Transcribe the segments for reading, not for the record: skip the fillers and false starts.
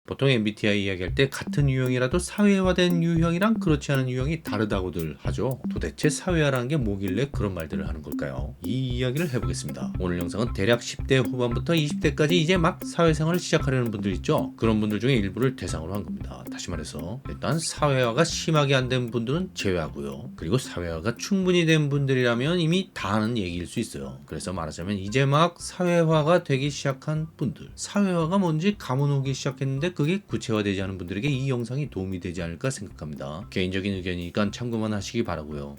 보통 MBTI 이야기할 때 같은 유형이라도 사회화된 유형이랑 그렇지 않은 유형이 다르다고들 하죠. 도대체 사회화라는 게 뭐길래 그런 말들을 하는 걸까요? 이 이야기를 해보겠습니다. 오늘 영상은 대략 10대 후반부터 20대까지 이제 막 사회생활을 시작하려는 분들 있죠. 그런 분들 중에 일부를 대상으로 한 겁니다. 다시 말해서 일단 사회화가 심하게 안 된 분들은 제외하고요. 그리고 사회화가 충분히 된 분들이라면 이미 다 아는 얘기일 수 있어요. 그래서 말하자면 이제 막 사회화가 되기 시작한 분들, 사회화가 뭔지 감은 오기 시작했는데 그게 구체화되지 않은 분들에게 이 영상이 도움이 되지 않을까 생각합니다. 개인적인 의견이니까 참고만 하시기 바라고요.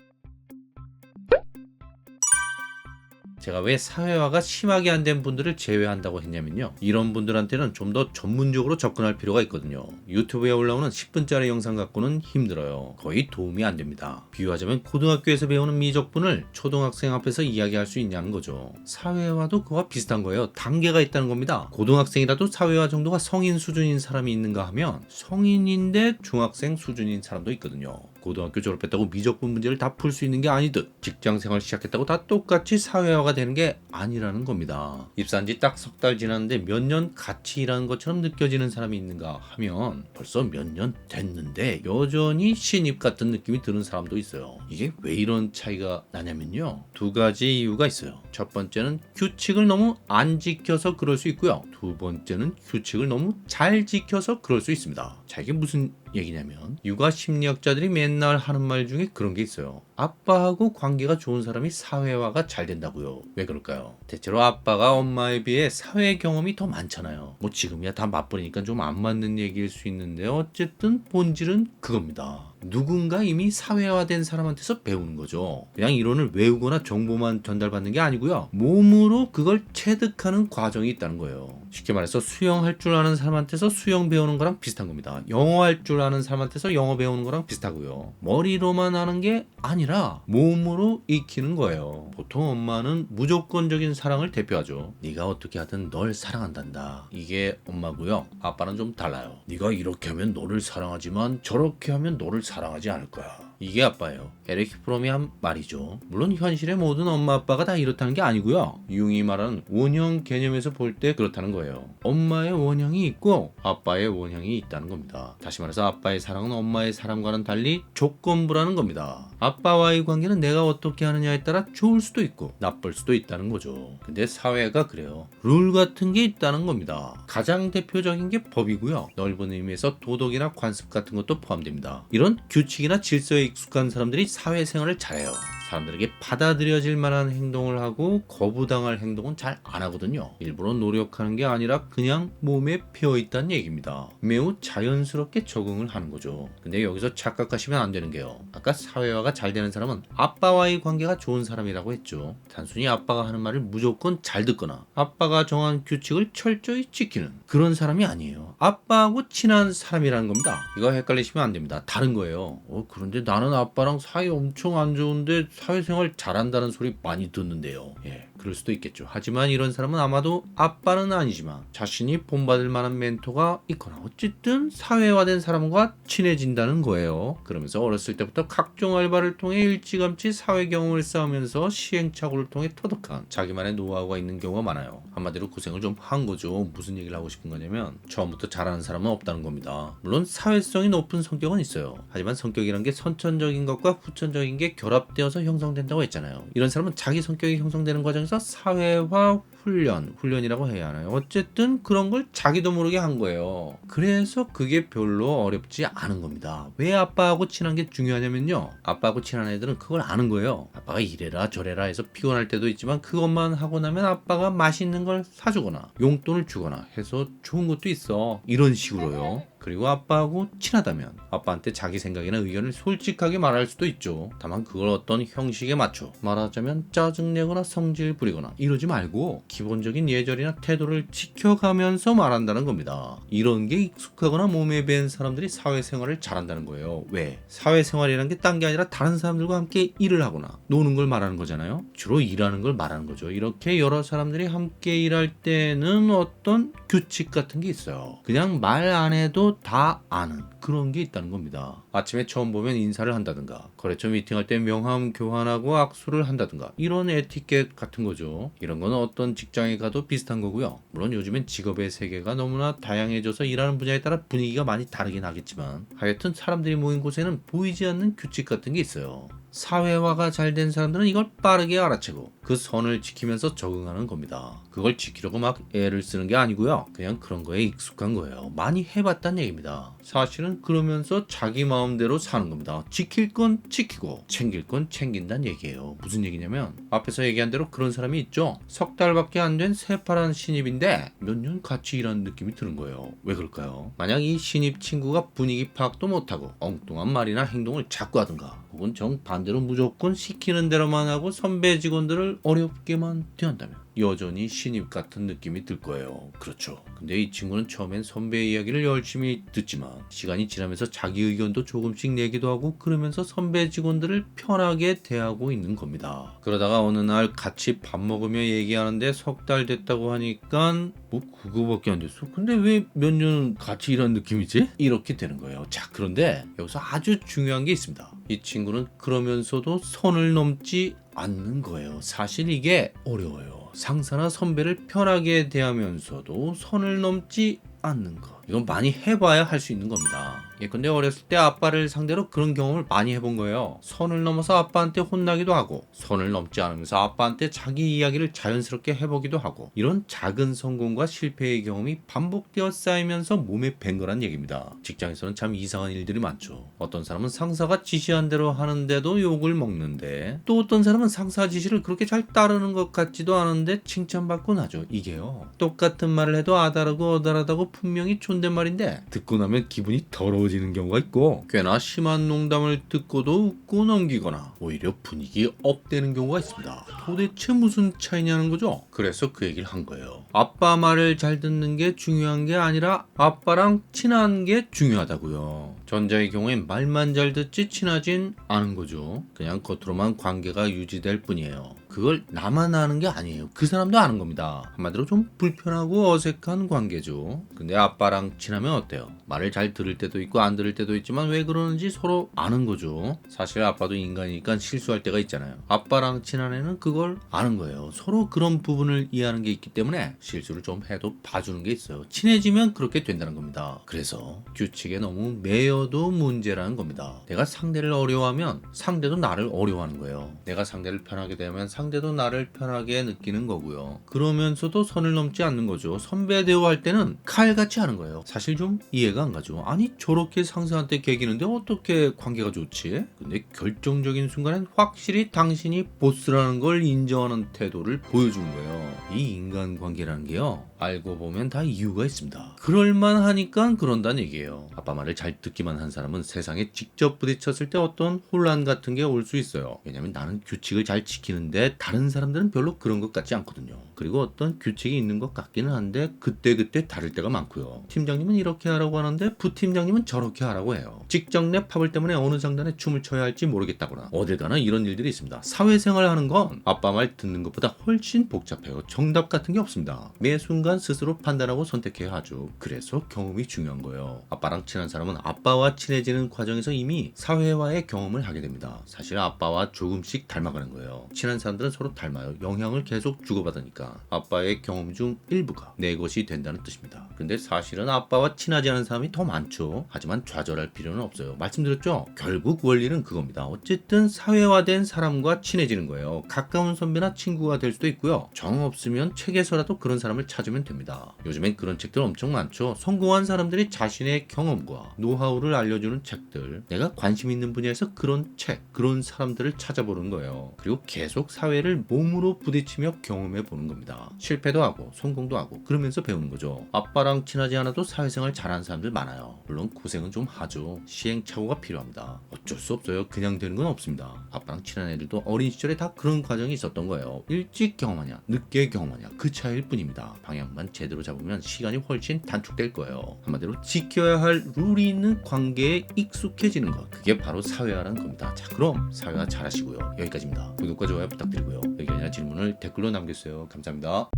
제가 왜 사회화가 심하게 안 된 분들을 제외한다고 했냐면요. 이런 분들한테는 좀 더 전문적으로 접근할 필요가 있거든요. 유튜브에 올라오는 10분짜리 영상 갖고는 힘들어요. 거의 도움이 안 됩니다. 비유하자면 고등학교에서 배우는 미적분을 초등학생 앞에서 이야기할 수 있냐는 거죠. 사회화도 그와 비슷한 거예요. 단계가 있다는 겁니다. 고등학생이라도 사회화 정도가 성인 수준인 사람이 있는가 하면 성인인데 중학생 수준인 사람도 있거든요. 고등학교 졸업했다고 미적분 문제를 다 풀 수 있는 게 아니듯 직장생활 시작했다고 다 똑같이 사회화가 되는 게 아니라는 겁니다. 입사한 지 딱 석 달 지났는데 몇 년 같이 일하는 것처럼 느껴지는 사람이 있는가 하면 벌써 몇 년 됐는데 여전히 신입 같은 느낌이 드는 사람도 있어요. 이게 왜 이런 차이가 나냐면요. 두 가지 이유가 있어요. 첫 번째는 규칙을 너무 안 지켜서 그럴 수 있고요. 두 번째는 규칙을 너무 잘 지켜서 그럴 수 있습니다. 자, 이게 무슨 얘기냐면 육아 심리학자들이 맨날 하는 말 중에 그런 게 있어요. 아빠하고 관계가 좋은 사람이 사회화가 잘 된다고요. 왜 그럴까요? 대체로 아빠가 엄마에 비해 사회 경험이 더 많잖아요. 뭐 지금이야 다 맞벌이니까 좀 안 맞는 얘기일 수 있는데 어쨌든 본질은 그겁니다. 누군가 이미 사회화된 사람한테서 배우는 거죠. 그냥 이론을 외우거나 정보만 전달받는 게 아니고요. 몸으로 그걸 체득하는 과정이 있다는 거예요. 쉽게 말해서 수영할 줄 아는 사람한테서 수영 배우는 거랑 비슷한 겁니다. 영어 할 줄 아는 사람한테서 영어 배우는 거랑 비슷하고요. 머리로만 하는 게 아니라 몸으로 익히는 거예요. 보통 엄마는 무조건적인 사랑을 대표하죠. 네가 어떻게 하든 널 사랑한단다. 이게 엄마고요. 아빠는 좀 달라요. 네가 이렇게 하면 너를 사랑하지만 저렇게 하면 너를 사랑하지 않을 거야. 이게 아빠예요. 에릭 프롬이 한 말이죠. 물론 현실의 모든 엄마 아빠가 다 이렇다는 게 아니고요. 융이 말하는 원형 개념에서 볼 때 그렇다는 거예요. 엄마의 원형이 있고 아빠의 원형이 있다는 겁니다. 다시 말해서 아빠의 사랑은 엄마의 사랑과는 달리 조건부라는 겁니다. 아빠와의 관계는 내가 어떻게 하느냐에 따라 좋을 수도 있고 나쁠 수도 있다는 거죠. 근데 사회가 그래요. 룰 같은 게 있다는 겁니다. 가장 대표적인 게 법이고요. 넓은 의미에서 도덕이나 관습 같은 것도 포함됩니다. 이런 규칙이나 질서에 익숙한 사람들이 사회생활을 잘해요. 사람들에게 받아들여질 만한 행동을 하고 거부당할 행동은 잘 안 하거든요. 일부러 노력하는 게 아니라 그냥 몸에 배어있다는 얘기입니다. 매우 자연스럽게 적응을 하는 거죠. 근데 여기서 착각하시면 안 되는 게요. 아까 사회화가 잘 되는 사람은 아빠와의 관계가 좋은 사람이라고 했죠. 단순히 아빠가 하는 말을 무조건 잘 듣거나 아빠가 정한 규칙을 철저히 지키는 그런 사람이 아니에요. 아빠하고 친한 사람이라는 겁니다. 이거 헷갈리시면 안 됩니다. 다른 거예요. 그런데 나는 아빠랑 사이 엄청 안 좋은데 사회생활 잘한다는 소리 많이 듣는데요. 그럴 수도 있겠죠. 하지만 이런 사람은 아마도 아빠는 아니지만 자신이 본받을 만한 멘토가 있거나 어쨌든 사회화된 사람과 친해진다는 거예요. 그러면서 어렸을 때부터 각종 알바를 통해 일찌감치 사회 경험을 쌓으면서 시행착오를 통해 터득한 자기만의 노하우가 있는 경우가 많아요. 한마디로 고생을 좀 한 거죠. 무슨 얘기를 하고 싶은 거냐면 처음부터 잘하는 사람은 없다는 겁니다. 물론 사회성이 높은 성격은 있어요. 하지만 성격이란 게 선천적인 것과 후천적인 게 결합되어서 형성된다고 했잖아요. 이런 사람은 자기 성격이 형성되는 과정에서 사회화 훈련이라고 해야 하나요? 어쨌든 그런 걸 자기도 모르게 한 거예요. 그래서 그게 별로 어렵지 않은 겁니다. 왜 아빠하고 친한 게 중요하냐면요. 아빠하고 친한 애들은 그걸 아는 거예요. 아빠가 이래라 저래라 해서 피곤할 때도 있지만 그것만 하고 나면 아빠가 맛있는 걸 사주거나 용돈을 주거나 해서 좋은 것도 있어. 이런 식으로요. 그리고 아빠하고 친하다면 아빠한테 자기 생각이나 의견을 솔직하게 말할 수도 있죠. 다만 그걸 어떤 형식에 맞춰 말하자면 짜증내거나 성질 부리거나 이러지 말고 기본적인 예절이나 태도를 지켜가면서 말한다는 겁니다. 이런 게 익숙하거나 몸에 밴 사람들이 사회생활을 잘한다는 거예요. 왜? 사회생활이란 게 딴 게 아니라 다른 사람들과 함께 일을 하거나 노는 걸 말하는 거잖아요. 주로 일하는 걸 말하는 거죠. 이렇게 여러 사람들이 함께 일할 때는 어떤 규칙 같은 게 있어요. 그냥 말 안 해도 사람들도 다 아는 그런 게 있다는 겁니다. 아침에 처음 보면 인사를 한다든가, 거래처 미팅할 때 명함 교환하고 악수를 한다든가, 이런 에티켓 같은 거죠. 이런 건 어떤 직장에 가도 비슷한 거고요. 물론 요즘엔 직업의 세계가 너무나 다양해져서 일하는 분야에 따라 분위기가 많이 다르긴 하겠지만, 하여튼 사람들이 모인 곳에는 보이지 않는 규칙 같은 게 있어요. 사회화가 잘 된 사람들은 이걸 빠르게 알아채고 그 선을 지키면서 적응하는 겁니다. 그걸 지키려고 막 애를 쓰는 게 아니고요. 그냥 그런 거에 익숙한 거예요. 많이 해봤다는 얘기입니다. 사실은 그러면서 자기 마음대로 사는 겁니다. 지킬 건 지키고 챙길 건 챙긴다는 얘기예요. 무슨 얘기냐면 앞에서 얘기한 대로 그런 사람이 있죠. 석 달밖에 안 된 새파란 신입인데 몇 년 같이 일하는 느낌이 드는 거예요. 왜 그럴까요? 만약 이 신입 친구가 분위기 파악도 못하고 엉뚱한 말이나 행동을 자꾸 하든가, 혹은 정반대로 무조건 시키는 대로만 하고 선배 직원들을 어렵게만 대한다면 여전히 신입 같은 느낌이 들 거예요. 그렇죠. 근데 이 친구는 처음엔 선배 이야기를 열심히 듣지만 시간이 지나면서 자기 의견도 조금씩 내기도 하고, 그러면서 선배 직원들을 편하게 대하고 있는 겁니다. 그러다가 어느 날 같이 밥 먹으며 얘기하는데 석 달 됐다고 하니까 뭐 그거밖에 안 됐어? 근데 왜 몇 년 같이 일한 느낌이지? 이렇게 되는 거예요. 자, 그런데 여기서 아주 중요한 게 있습니다. 이 친구는 그러면서도 선을 넘지 않는 거예요. 사실 이게 어려워요. 상사나 선배를 편하게 대하면서도 선을 넘지 않는 것. 이건 많이 해봐야 할 수 있는 겁니다. 근데 어렸을 때 아빠를 상대로 그런 경험을 많이 해본 거예요. 선을 넘어서 아빠한테 혼나기도 하고, 선을 넘지 않으면서 아빠한테 자기 이야기를 자연스럽게 해보기도 하고, 이런 작은 성공과 실패의 경험이 반복되어 쌓이면서 몸에 밴 거란 얘기입니다. 직장에서는 참 이상한 일들이 많죠. 어떤 사람은 상사가 지시한 대로 하는데도 욕을 먹는데, 또 어떤 사람은 상사 지시를 그렇게 잘 따르는 것 같지도 않은데 칭찬받곤 하죠. 이게요, 똑같은 말을 해도 아다르고 어다르다고 분명히 존댓말인데 듣고 나면 기분이 더러워지는 경우가 있고, 꽤나 심한 농담을 듣고도 웃고 넘기거나 오히려 분위기 업되는 경우가 있습니다. 도대체 무슨 차이냐는 거죠. 그래서 그 얘기를 한 거예요. 아빠 말을 잘 듣는 게 중요한 게 아니라 아빠랑 친한 게 중요하다고요. 전자의 경우엔 말만 잘 듣지 친하진 않은 거죠. 그냥 겉으로만 관계가 유지될 뿐이에요. 그걸 나만 아는 게 아니에요. 그 사람도 아는 겁니다. 한마디로 좀 불편하고 어색한 관계죠. 근데 아빠랑 친하면 어때요? 말을 잘 들을 때도 있고 안 들을 때도 있지만 왜 그러는지 서로 아는 거죠. 사실 아빠도 인간이니까 실수할 때가 있잖아요. 아빠랑 친한 애는 그걸 아는 거예요. 서로 그런 부분을 이해하는 게 있기 때문에 실수를 좀 해도 봐주는 게 있어요. 친해지면 그렇게 된다는 겁니다. 그래서 규칙에 너무 매여도 문제라는 겁니다. 내가 상대를 어려워하면 상대도 나를 어려워하는 거예요. 내가 상대를 편하게 대하면 상대도 나를 편하게 느끼는 거고요. 그러면서도 선을 넘지 않는 거죠. 선배 대우할 때는 칼같이 하는 거예요. 사실 좀 이해가 안 가죠. 아니 저렇게 상사한테 개기는데 어떻게 관계가 좋지? 근데 결정적인 순간엔 확실히 당신이 보스라는 걸 인정하는 태도를 보여주는 거예요. 이 인간관계라는 게요, 알고 보면 다 이유가 있습니다. 그럴만 하니까 그런다는 얘기예요. 아빠 말을 잘 듣기만 한 사람은 세상에 직접 부딪혔을 때 어떤 혼란 같은 게 올 수 있어요. 왜냐면 나는 규칙을 잘 지키는데 다른 사람들은 별로 그런 것 같지 않거든요. 그리고 어떤 규칙이 있는 것 같기는 한데 그때그때 다를 때가 많고요. 팀장님은 이렇게 하라고 하는데 부팀장님은 저렇게 하라고 해요. 직장 내 파벌 때문에 어느 장단에 춤을 춰야 할지 모르겠다거나 어딜 가나 이런 일들이 있습니다. 사회생활 하는 건 아빠 말 듣는 것보다 훨씬 복잡해요. 정답 같은 게 없습니다. 매 순간 스스로 판단하고 선택해야 하죠. 그래서 경험이 중요한 거예요. 아빠랑 친한 사람은 아빠와 친해지는 과정에서 이미 사회화의 경험을 하게 됩니다. 사실 아빠와 조금씩 닮아가는 거예요. 친한 사람들은 서로 닮아요. 영향을 계속 주고받으니까 아빠의 경험 중 일부가 내 것이 된다는 뜻입니다. 근데 사실은 아빠와 친하지 않은 사람이 더 많죠. 하지만 좌절할 필요는 없어요. 말씀드렸죠? 결국 원리는 그겁니다. 어쨌든 사회화된 사람과 친해지는 거예요. 가까운 선배나 친구가 될 수도 있고요. 정 없으면 책에서라도 그런 사람을 찾으면 됩니다. 요즘엔 그런 책들 엄청 많죠. 성공한 사람들이 자신의 경험과 노하우를 알려주는 책들, 내가 관심 있는 분야에서 그런 책, 그런 사람들을 찾아보는 거예요. 그리고 계속 사회를 몸으로 부딪히며 경험해 보는 겁니다. 실패도 하고 성공도 하고 그러면서 배우는 거죠. 아빠랑 친하지 않아도 사회생활 잘하는 사람들 많아요. 물론 고생은 좀 하죠. 시행착오가 필요합니다. 어쩔 수 없어요. 그냥 되는 건 없습니다. 아빠랑 친한 애들도 어린 시절에 다 그런 과정이 있었던 거예요. 일찍 경험하냐 늦게 경험하냐 그 차이일 뿐입니다. 방향만 제대로 잡으면 시간이 훨씬 단축될 거예요. 한마디로 지켜야 할 룰이 있는 관계에 익숙해지는 것, 그게 바로 사회화라는 겁니다. 자, 그럼 사회화 잘하시고요. 여기까지입니다. 구독과 좋아요 부탁드리고요. 의견이나 질문을 댓글로 남겨주세요. 감사합니다.